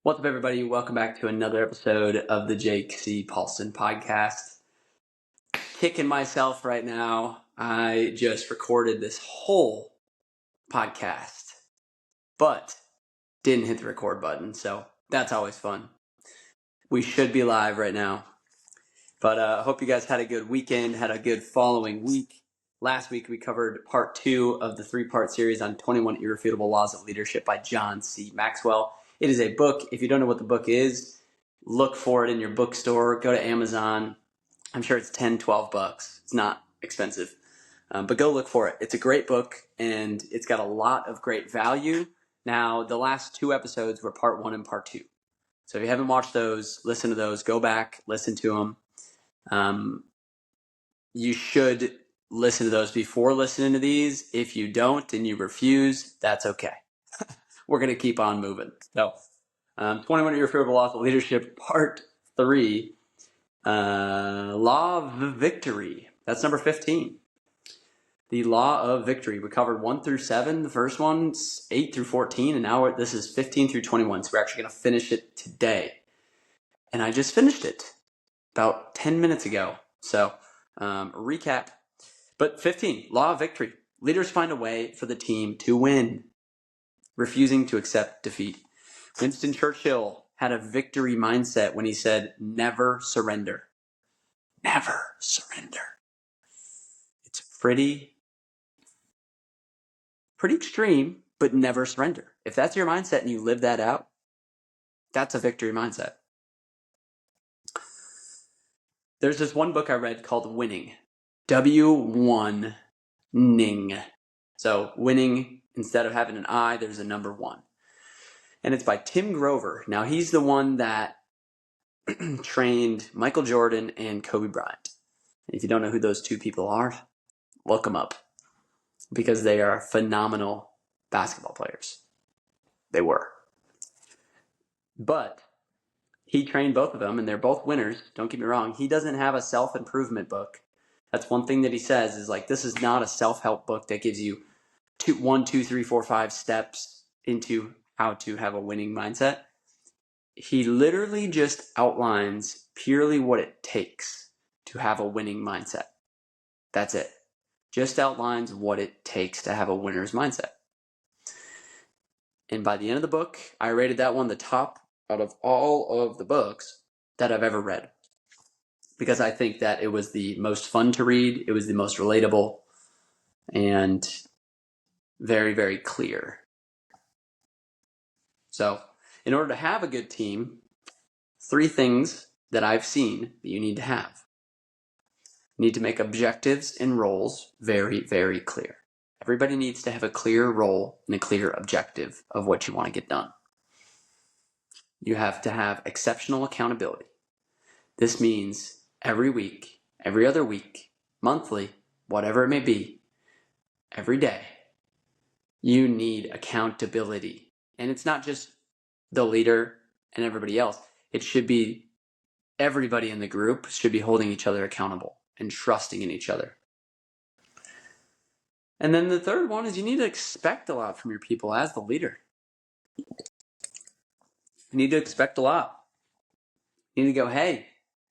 What's up, everybody? Welcome back to another episode of the JCP podcast. Kicking myself right now. I just recorded this whole podcast, but didn't hit the record button, so that's always fun. We should be live right now, but I hope you guys had a good weekend, had a good following week. Last week, we covered part 2 of the 3-part series on 21 Irrefutable Laws of Leadership by John Maxwell. It is a book. If you don't know what the book is, look for it in your bookstore. Go to Amazon. I'm sure it's $10-12. It's not expensive, but go look for it. It's a great book, and it's got a lot of great value. Now, the last 2 episodes were part 1 and part 2. So if you haven't watched those, listen to those. Go back, listen to them. You should listen to those before listening to these. If you don't and you refuse, that's okay. We're going to keep on moving. So, 21 Irrefutable Laws of Leadership, Part 3, Law of Victory. That's number 15. The Law of Victory. We covered 1 through 7. The first one's 8 through 14, and now this is 15 through 21. So we're actually going to finish it today. And I just finished it about 10 minutes ago. So, recap. But 15, Law of Victory. Leaders find a way for the team to win, refusing to accept defeat. Winston Churchill had a victory mindset when he said, never surrender. Never surrender. It's pretty extreme, but never surrender. If that's your mindset and you live that out, that's a victory mindset. There's this one book I read called Winning. W1-ning. So winning, instead of having an I, there's a number 1. And it's by Tim Grover. Now, he's the one that trained Michael Jordan and Kobe Bryant. And if you don't know who those 2 people are, look them up, because they are phenomenal basketball players. They were. But he trained both of them, and they're both winners. Don't get me wrong. He doesn't have a self-improvement book. That's one thing that he says is like, this is not a self-help book that gives you 1, 2, 3, 4, 5 steps into how to have a winning mindset. He literally just outlines purely what it takes to have a winning mindset. That's it. Just outlines what it takes to have a winner's mindset. And by the end of the book, I rated that one the top out of all of the books that I've ever read, because I think that it was the most fun to read. It was the most relatable and very, very clear. So in order to have a good team, 3 things that I've seen that you need to have. You need to make objectives and roles very, very clear. Everybody needs to have a clear role and a clear objective of what you want to get done. You have to have exceptional accountability. This means every week, every other week, monthly, whatever it may be, every day, you need accountability. And it's not just the leader and everybody else. It should be everybody in the group should be holding each other accountable and trusting in each other. And then the third one is you need to expect a lot from your people as the leader. You need to expect a lot. You need to go, hey,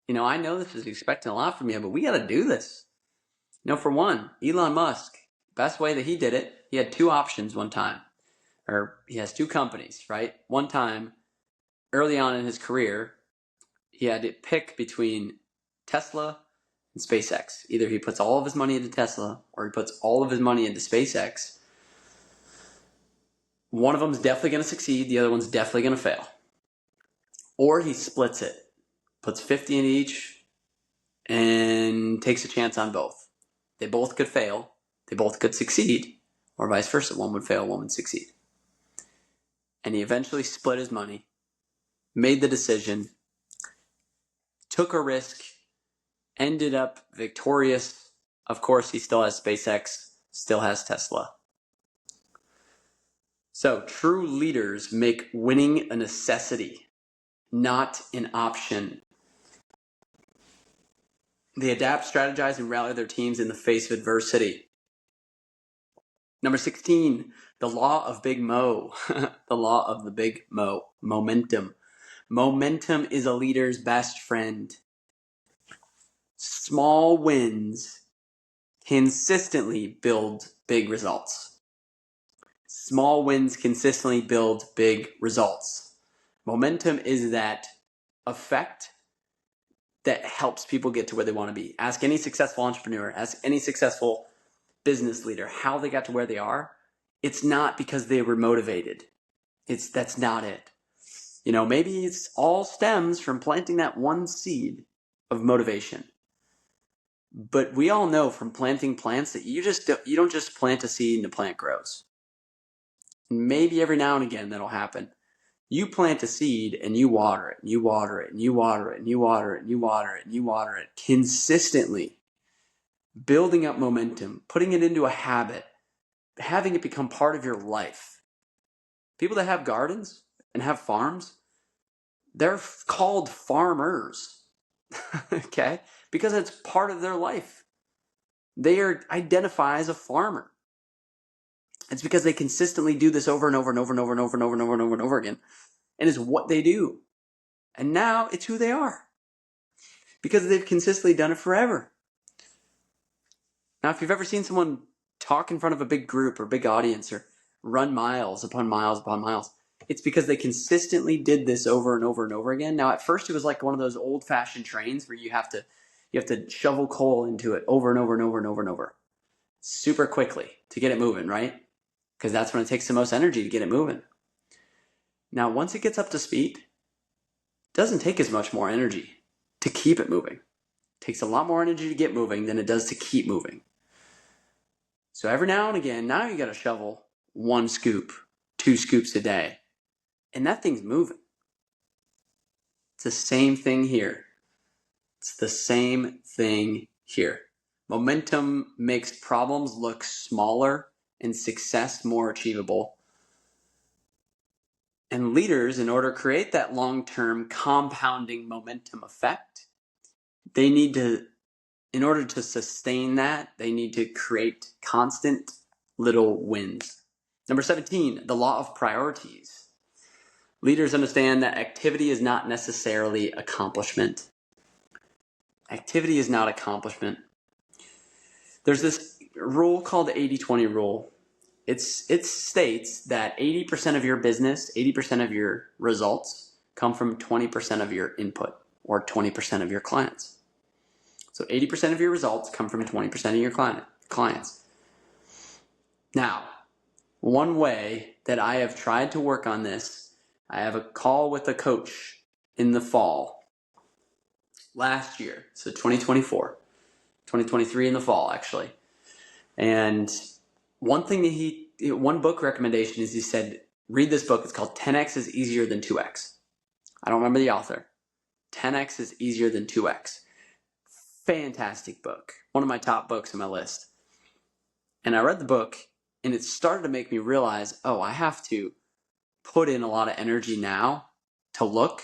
I know this is expecting a lot from you, but we got to do this. For one, Elon Musk, best way that he did it, he had 2 options one time. Or he has 2 companies, right? One time, early on in his career, he had to pick between Tesla and SpaceX. Either he puts all of his money into Tesla or he puts all of his money into SpaceX. One of them is definitely going to succeed. The other one's definitely going to fail. Or he splits it, puts 50 in each, and takes a chance on both. They both could fail. They both could succeed, or vice versa. One would fail, one would succeed. And he eventually split his money, made the decision, took a risk, ended up victorious. Of course, he still has SpaceX, still has Tesla. So, true leaders make winning a necessity, not an option. They adapt, strategize, and rally their teams in the face of adversity. Number 16, the law of Big Mo. The law of the Big Mo. Momentum. Momentum is a leader's best friend. Small wins consistently build big results. Small wins consistently build big results. Momentum is that effect that helps people get to where they want to be. Ask any successful entrepreneur, ask any successful business leader how they got to where they are. It's not because they were motivated. That's not it. Maybe it's all stems from planting that one seed of motivation. But we all know from planting plants that you don't just plant a seed and the plant grows. Maybe every now and again that'll happen. You plant a seed and you water it, and you water it, and you water it, and you water it, and you water it, and you water it consistently, building up momentum, putting it into a habit, having it become part of your life. People that have gardens and have farms, they're called farmers, okay? Because it's part of their life. They identify as a farmer. It's because they consistently do this over and over and over and over and over and over and over and over and over again. And it's what they do. And now it's who they are. Because they've consistently done it forever. Now, if you've ever seen someone talk in front of a big group or big audience or run miles upon miles upon miles, it's because they consistently did this over and over and over again. Now, at first, it was like one of those old-fashioned trains where you have to shovel coal into it over and over and over and over and over, super quickly to get it moving, right? Because that's when it takes the most energy to get it moving. Now, once it gets up to speed, it doesn't take as much more energy to keep it moving. It takes a lot more energy to get moving than it does to keep moving. So every now and again, now you got to shovel 1 scoop, 2 scoops a day, and that thing's moving. It's the same thing here. It's the same thing here. Momentum makes problems look smaller and success more achievable. And leaders, in order to create that long-term compounding momentum effect, in order to sustain that, they need to create constant little wins. Number 17, the law of priorities. Leaders understand that activity is not necessarily accomplishment. Activity is not accomplishment. There's this rule called the 80-20 rule. It states that 80% of your business, 80% of your results come from 20% of your input or 20% of your clients. So 80% of your results come from 20% of your clients. Now, one way that I have tried to work on this, I have a call with a coach in the fall last year, so 2024, 2023 in the fall actually. And one book recommendation is he said, read this book. It's called 10X is Easier Than 2X. I don't remember the author. 10X is Easier Than 2X. Fantastic book. One of my top books on my list. And I read the book and it started to make me realize, I have to put in a lot of energy now to look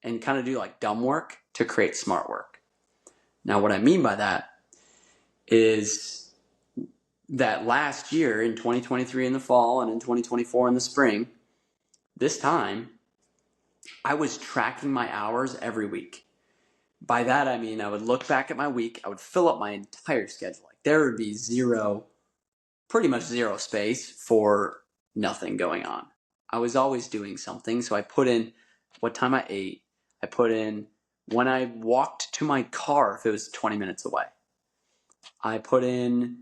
and kind of do like dumb work to create smart work. Now, what I mean by that is that last year in 2023 in the fall and in 2024 in the spring, this time, I was tracking my hours every week. By that, I mean, I would look back at my week, I would fill up my entire schedule. Like there would be pretty much zero space for nothing going on. I was always doing something. So I put in what time I ate. I put in when I walked to my car if it was 20 minutes away. I put in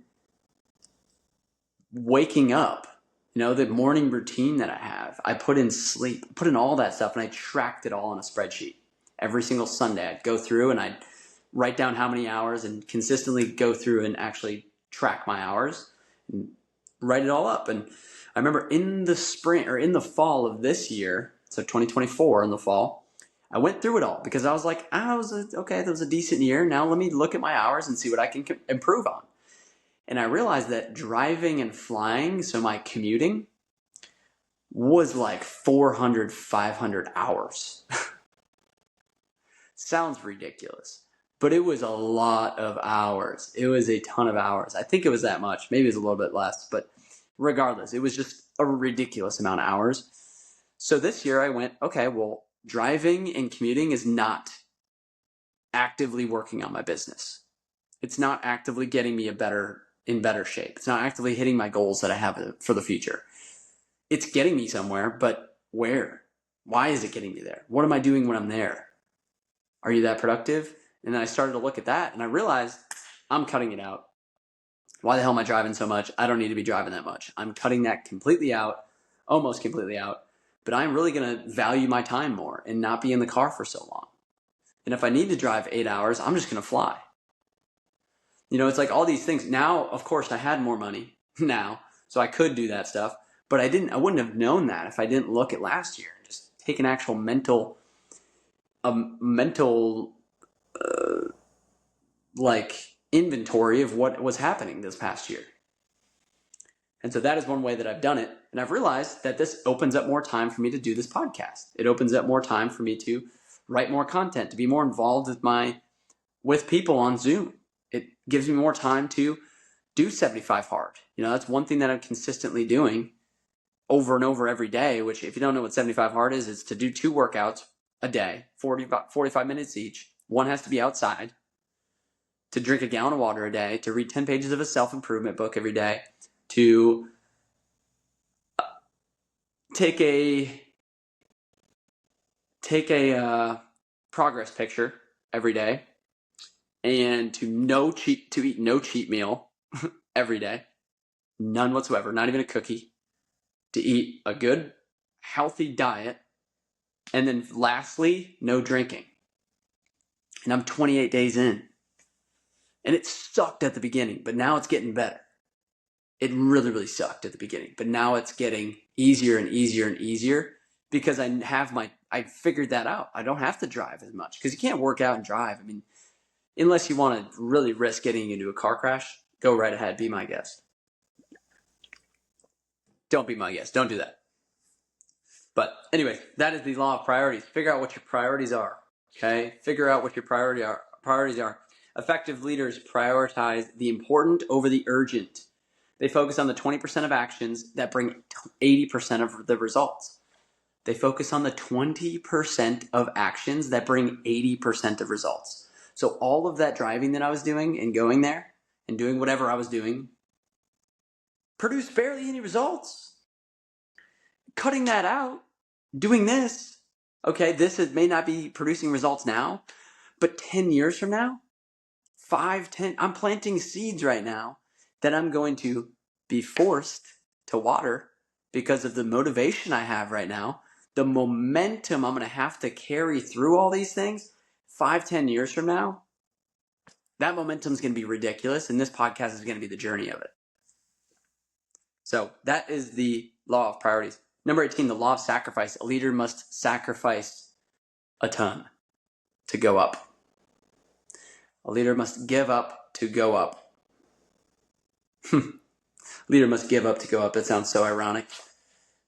waking up, the morning routine that I have. I put in sleep, put in all that stuff, and I tracked it all on a spreadsheet. Every single Sunday, I'd go through and I'd write down how many hours and consistently go through and actually track my hours and write it all up. And I remember in the spring or in the fall of this year, so 2024 in the fall, I went through it all because I was like, that was a decent year. Now let me look at my hours and see what I can improve on. And I realized that driving and flying, so my commuting, was like 400, 500 hours. Sounds ridiculous, but it was a lot of hours. It was a ton of hours. I think it was that much. Maybe it was a little bit less, but regardless, it was just a ridiculous amount of hours. So this year I went, driving and commuting is not actively working on my business. It's not actively getting me in better shape. It's not actively hitting my goals that I have for the future. It's getting me somewhere, but where? Why is it getting me there? What am I doing when I'm there? Are you that productive? And then I started to look at that and I realized I'm cutting it out. Why the hell am I driving so much? I don't need to be driving that much. I'm cutting that completely out, almost completely out. But I'm really going to value my time more and not be in the car for so long. And if I need to drive 8 hours, I'm just going to fly. It's like all these things. Now, of course, I had more money now, so I could do that stuff. But I wouldn't have known that if I didn't look at last year and just take an actual mental inventory of what was happening this past year. And so that is one way that I've done it. And I've realized that this opens up more time for me to do this podcast. It opens up more time for me to write more content, to be more involved with people on Zoom. It gives me more time to do 75 hard. That's one thing that I'm consistently doing over and over every day, which if you don't know what 75 hard is, it's to do 2 workouts a day, 45 minutes each. One has to be outside, to drink a gallon of water a day, to read 10 pages of a self-improvement book every day, to take a progress picture every day, and to eat no cheat meal every day, none whatsoever, not even a cookie, to eat a good, healthy diet, and then lastly, no drinking. And I'm 28 days in. And it sucked at the beginning, but now it's getting better. It really, really sucked at the beginning, but now it's getting easier and easier and easier because I figured that out. I don't have to drive as much because you can't work out and drive. I mean, unless you want to really risk getting into a car crash, go right ahead. Be my guest. Don't be my guest. Don't do that. But anyway, that is the law of priorities. Figure out what your priorities are. Okay? Figure out what your priorities are. Effective leaders prioritize the important over the urgent. They focus on the 20% of actions that bring 80% of the results. They focus on the 20% of actions that bring 80% of results. So all of that driving that I was doing and going there and doing whatever I was doing produced barely any results. Cutting that out, doing this, okay, may not be producing results now, but 10 years from now, 5, 10, I'm planting seeds right now that I'm going to be forced to water because of the motivation I have right now, the momentum I'm going to have to carry through all these things. 5, 10 years from now, that momentum is going to be ridiculous, and this podcast is going to be the journey of it. So that is the law of priorities. Number 18, the law of sacrifice. A leader must sacrifice a ton to go up. A leader must give up to go up. Leader must give up to go up. That sounds so ironic.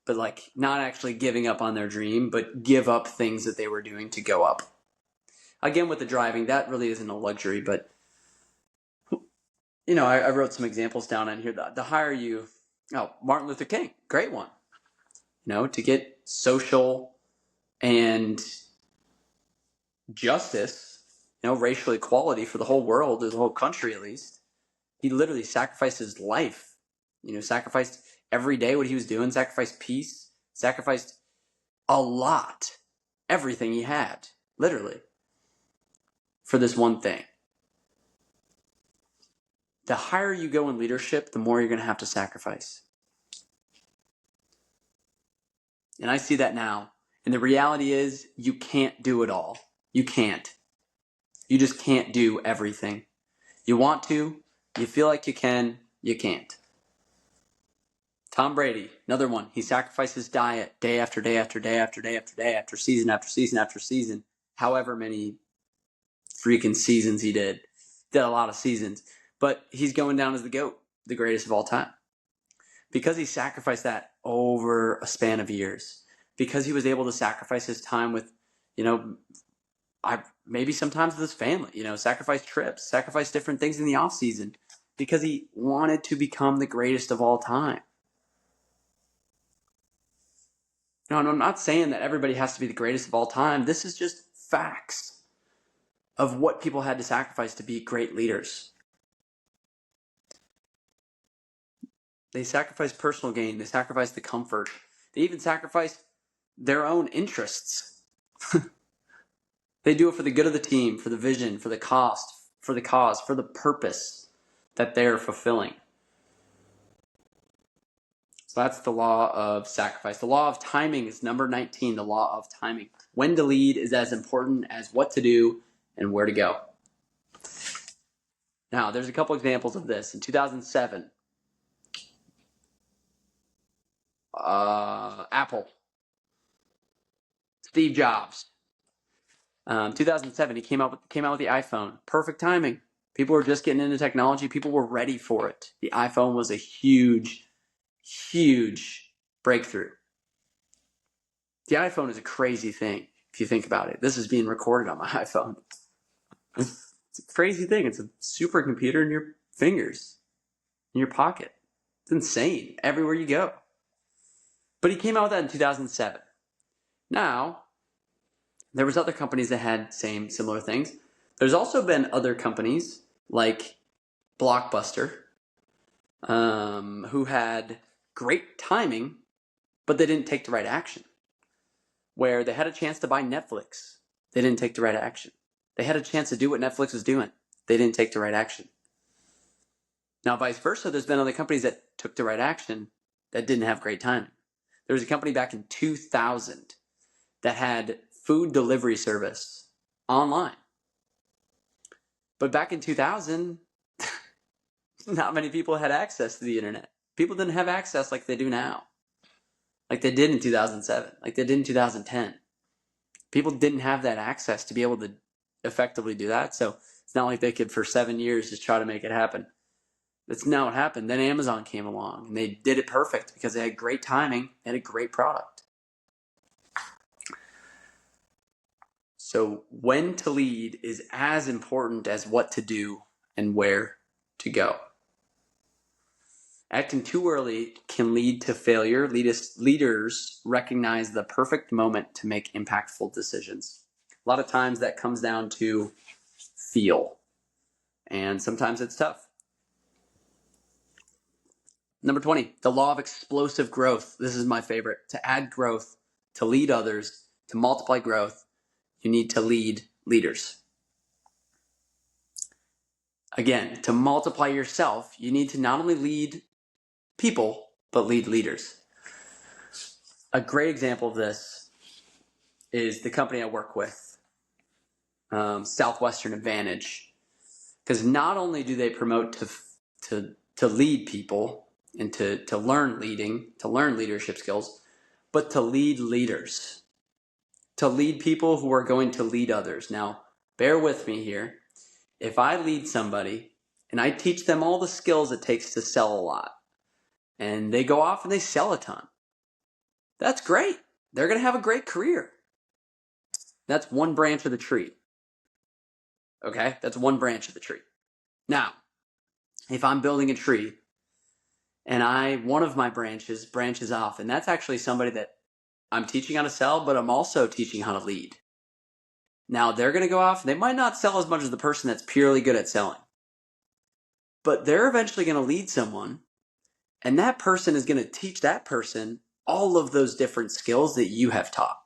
But like not actually giving up on their dream, but give up things that they were doing to go up. Again, with the driving, that really isn't a luxury, but I wrote some examples down in here. The higher you, Martin Luther King, great one. To get social and justice, racial equality for the whole world, or the whole country at least. He literally sacrificed his life, sacrificed every day what he was doing, sacrificed peace, sacrificed a lot, everything he had, literally, for this one thing. The higher you go in leadership, the more you're going to have to sacrifice. And I see that now. And the reality is you can't do it all. You can't. You just can't do everything. You want to, you feel like you can, you can't. Tom Brady, another one. He sacrificed his diet day after day after day after day after day after season after season after season. However many freaking seasons he did. Did a lot of seasons. But he's going down as the GOAT, the greatest of all time. Because he sacrificed that over a span of years. Because he was able to sacrifice his time with, maybe sometimes with his family, sacrifice trips, sacrifice different things in the off season. Because he wanted to become the greatest of all time. Now, and I'm not saying that everybody has to be the greatest of all time. This is just facts of what people had to sacrifice to be great leaders. They sacrificed personal gain. They sacrificed the comfort. They even sacrificed their own interests. They do it for the good of the team, for the vision, for the cost, for the cause, for the purpose that they're fulfilling. So that's the law of sacrifice. The law of timing is number 19, the law of timing. When to lead is as important as what to do and where to go. Now, there's a couple examples of this. In 2007, Apple, Steve Jobs. 2007, he came out with the iPhone. Perfect timing. People were just getting into technology. People were ready for it. The iPhone was a huge, huge breakthrough. The iPhone is a crazy thing if you think about it. This is being recorded on my iPhone. It's a crazy thing. It's a supercomputer in your fingers, in your pocket. It's insane everywhere you go. But he came out with that in 2007. Now, there was other companies that had similar things. There's also been other companies like Blockbuster who had great timing, but they didn't take the right action. Where they had a chance to buy Netflix, they didn't take the right action. They had a chance to do what Netflix was doing. They didn't take the right action. Now, vice versa, there's been other companies that took the right action that didn't have great timing. There was a company back in 2000 that had food delivery service online. But back in 2000, not many people had access to the internet. People didn't have access like they do now. Like they did in 2007, like they did in 2010. People didn't have that access to be able to effectively do that. So it's not like they could, for 7 years, just try to make it happen. That's not what happened. Then Amazon came along and they did it perfect because they had great timing and a great product. So when to lead is as important as what to do and where to go. Acting too early can lead to failure. Leaders recognize the perfect moment to make impactful decisions. A lot of times that comes down to feel, and sometimes it's tough. Number 20, the law of explosive growth. This is my favorite. To add growth, to lead others, to multiply growth, you need to lead leaders. Again, to multiply yourself, you need to not only lead people, but lead leaders. A great example of this is the company I work with, Southwestern Advantage. Because not only do they promote to lead people and to learn leadership skills, but to lead leaders, to lead people who are going to lead others. Now, bear with me here. If I lead somebody and I teach them all the skills it takes to sell a lot, and they go off and they sell a ton, that's great. They're going to have a great career. That's one branch of the tree. Okay? That's one branch of the tree. Now, if I'm building a tree and one of my branches off, and that's actually somebody that I'm teaching how to sell, but I'm also teaching how to lead. Now, they're going to go off. They might not sell as much as the person that's purely good at selling, but they're eventually going to lead someone, and that person is going to teach that person all of those different skills that you have taught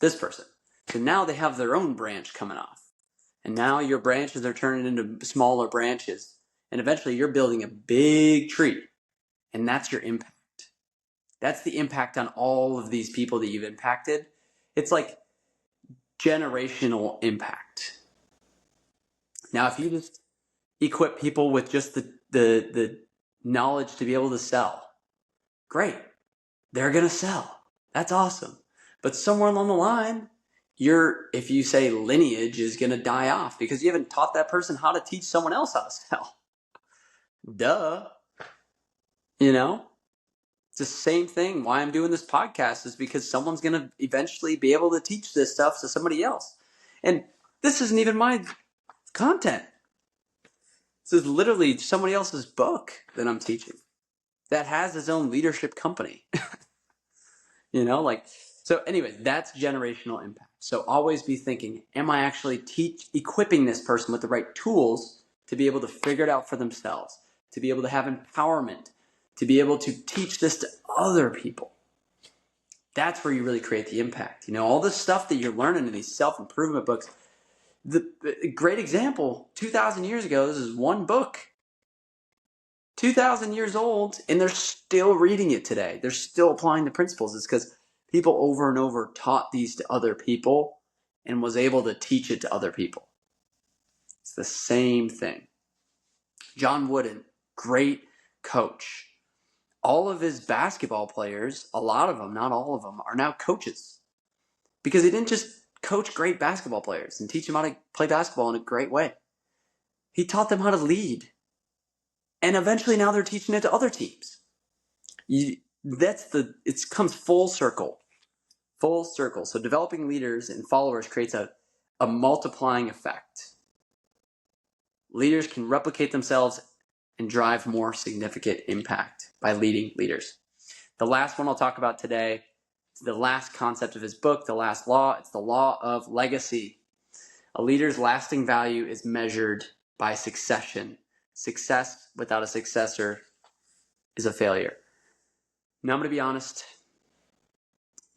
this person. So now they have their own branch coming off. And now your branches are turning into smaller branches. And eventually you're building a big tree. And that's your impact. That's the impact on all of these people that you've impacted. It's like generational impact. Now, if you just equip people with just the knowledge to be able to sell, great. They're going to sell. That's awesome. But somewhere along the line, if you say lineage is going to die off because you haven't taught that person how to teach someone else how to sell. Duh. It's the same thing. Why I'm doing this podcast is because someone's going to eventually be able to teach this stuff to somebody else. And this isn't even my content. This is literally somebody else's book that I'm teaching that has his own leadership company. So anyways, that's generational impact. So always be thinking, am I actually equipping this person with the right tools to be able to figure it out for themselves, to be able to have empowerment, to be able to teach this to other people? That's where you really create the impact. All the stuff that you're learning in these self-improvement books. The great example, 2,000 years ago, this is one book. 2,000 years old, and they're still reading it today. They're still applying the principles. It's because people over and over taught these to other people and was able to teach it to other people. It's the same thing. John Wooden, great coach. All of his basketball players, a lot of them, not all of them, are now coaches. Because he didn't just coach great basketball players and teach them how to play basketball in a great way. He taught them how to lead. And eventually now they're teaching it to other teams. It comes full circle. Full circle. So developing leaders and followers creates a multiplying effect. Leaders can replicate themselves and drive more significant impact by leading leaders. The last one I'll talk about today is the last concept of his book, The Last Law. It's the law of legacy. A leader's lasting value is measured by succession. Success without a successor is a failure. Now I'm going to be honest.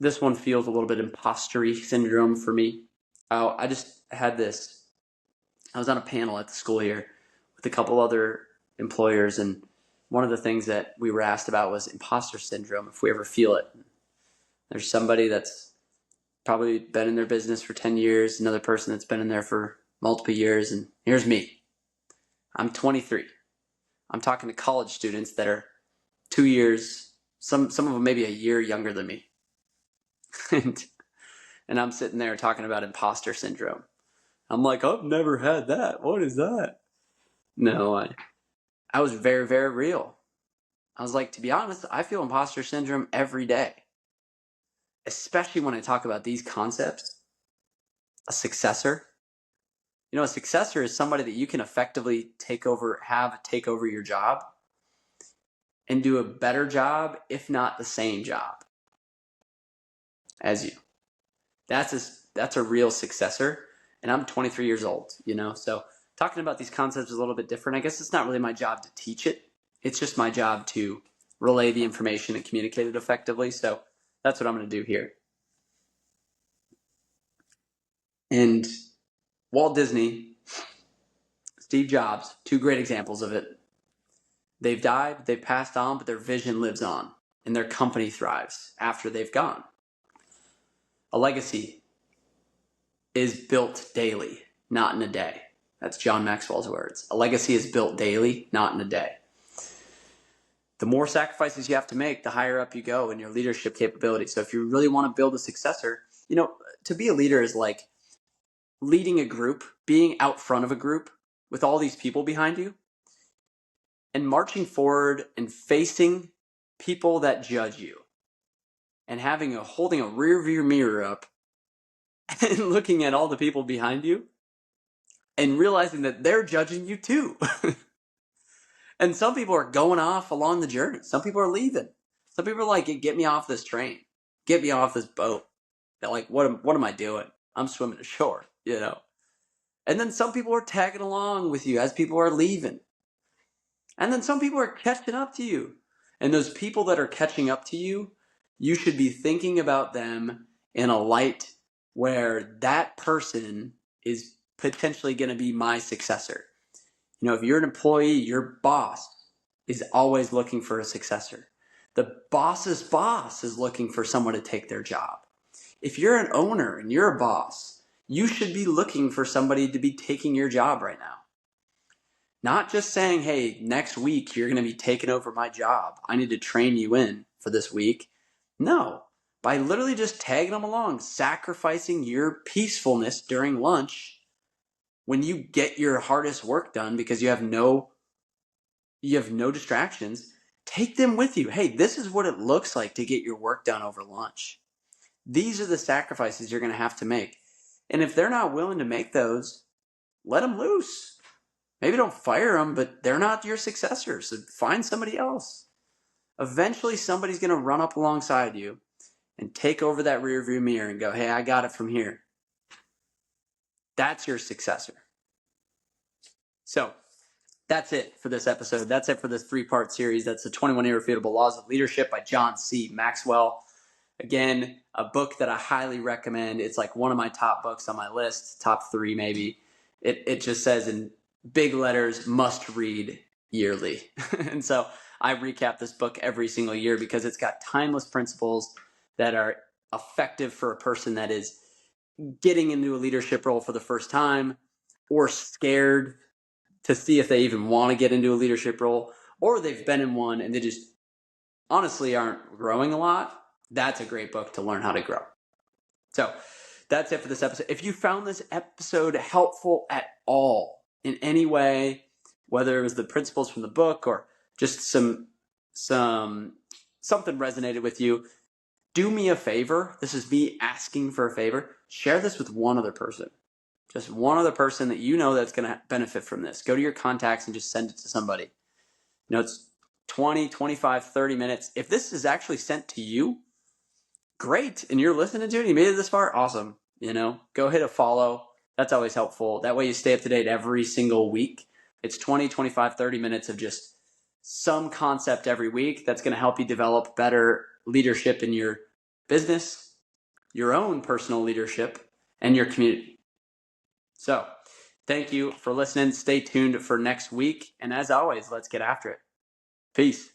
This one feels a little bit imposter-y syndrome for me. I just had this. I was on a panel at the school here with a couple other employers, and one of the things that we were asked about was imposter syndrome, if we ever feel it. There's somebody that's probably been in their business for 10 years, another person that's been in there for multiple years, and here's me. I'm 23. I'm talking to college students that are 2 years, some of them maybe a year younger than me. and I'm sitting there talking about imposter syndrome. I'm like, I've never had that. What is that? No, I was very, very real. I was like, to be honest, I feel imposter syndrome every day. Especially when I talk about these concepts. A successor. A successor is somebody that you can effectively take over your job and do a better job, if not the same job as you. That's a real successor. And I'm 23 years old, so talking about these concepts is a little bit different. I guess it's not really my job to teach it. It's just my job to relay the information and communicate it effectively. So that's what I'm going to do here. And Walt Disney, Steve Jobs, two great examples of it. They've died, they've passed on, but their vision lives on, and their company thrives after they've gone. A legacy is built daily, not in a day. That's John Maxwell's words. A legacy is built daily, not in a day. The more sacrifices you have to make, the higher up you go in your leadership capability. So if you really want to build a successor, to be a leader is like leading a group, being out front of a group with all these people behind you, and marching forward and facing people that judge you, and holding a rear view mirror up and looking at all the people behind you and realizing that they're judging you too. And some people are going off along the journey. Some people are leaving. Some people are like, get me off this train. Get me off this boat. They're like, what am I doing? I'm swimming ashore, And then some people are tagging along with you as people are leaving. And then some people are catching up to you. And those people that are catching up to you, you should be thinking about them in a light where that person is potentially going to be my successor. If you're an employee, your boss is always looking for a successor. The boss's boss is looking for someone to take their job. If you're an owner and you're a boss, you should be looking for somebody to be taking your job right now. Not just saying, hey, next week you're going to be taking over my job. I need to train you in for this week. No, by literally just tagging them along, sacrificing your peacefulness during lunch when you get your hardest work done because you have no distractions. Take them with you. Hey, this is what it looks like to get your work done over lunch. These are the sacrifices you're going to have to make. And if they're not willing to make those, let them loose. Maybe don't fire them, but they're not your successors. So find somebody else. Eventually, somebody's going to run up alongside you and take over that rearview mirror and go, hey, I got it from here. That's your successor. So that's it for this episode. That's it for this 3-part series. That's the 21 Irrefutable Laws of Leadership by John C. Maxwell. Again, a book that I highly recommend. It's like one of my top books on my list, top 3 maybe. It just says in big letters, must read yearly. And so I recap this book every single year because it's got timeless principles that are effective for a person that is getting into a leadership role for the first time, or scared to see if they even want to get into a leadership role, or they've been in one and they just honestly aren't growing a lot. That's a great book to learn how to grow. So that's it for this episode. If you found this episode helpful at all in any way, whether it was the principles from the book or just something resonated with you, do me a favor. This is me asking for a favor. Share this with one other person. Just one other person that you know that's going to benefit from this. Go to your contacts and just send it to somebody. It's 20, 25, 30 minutes. If this is actually sent to you, great. And you're listening to it, you made it this far, awesome. Go hit a follow. That's always helpful. That way you stay up to date every single week. It's 20, 25, 30 minutes of just some concept every week that's going to help you develop better leadership in your business, your own personal leadership, and your community. So thank you for listening. Stay tuned for next week. And as always, let's get after it. Peace.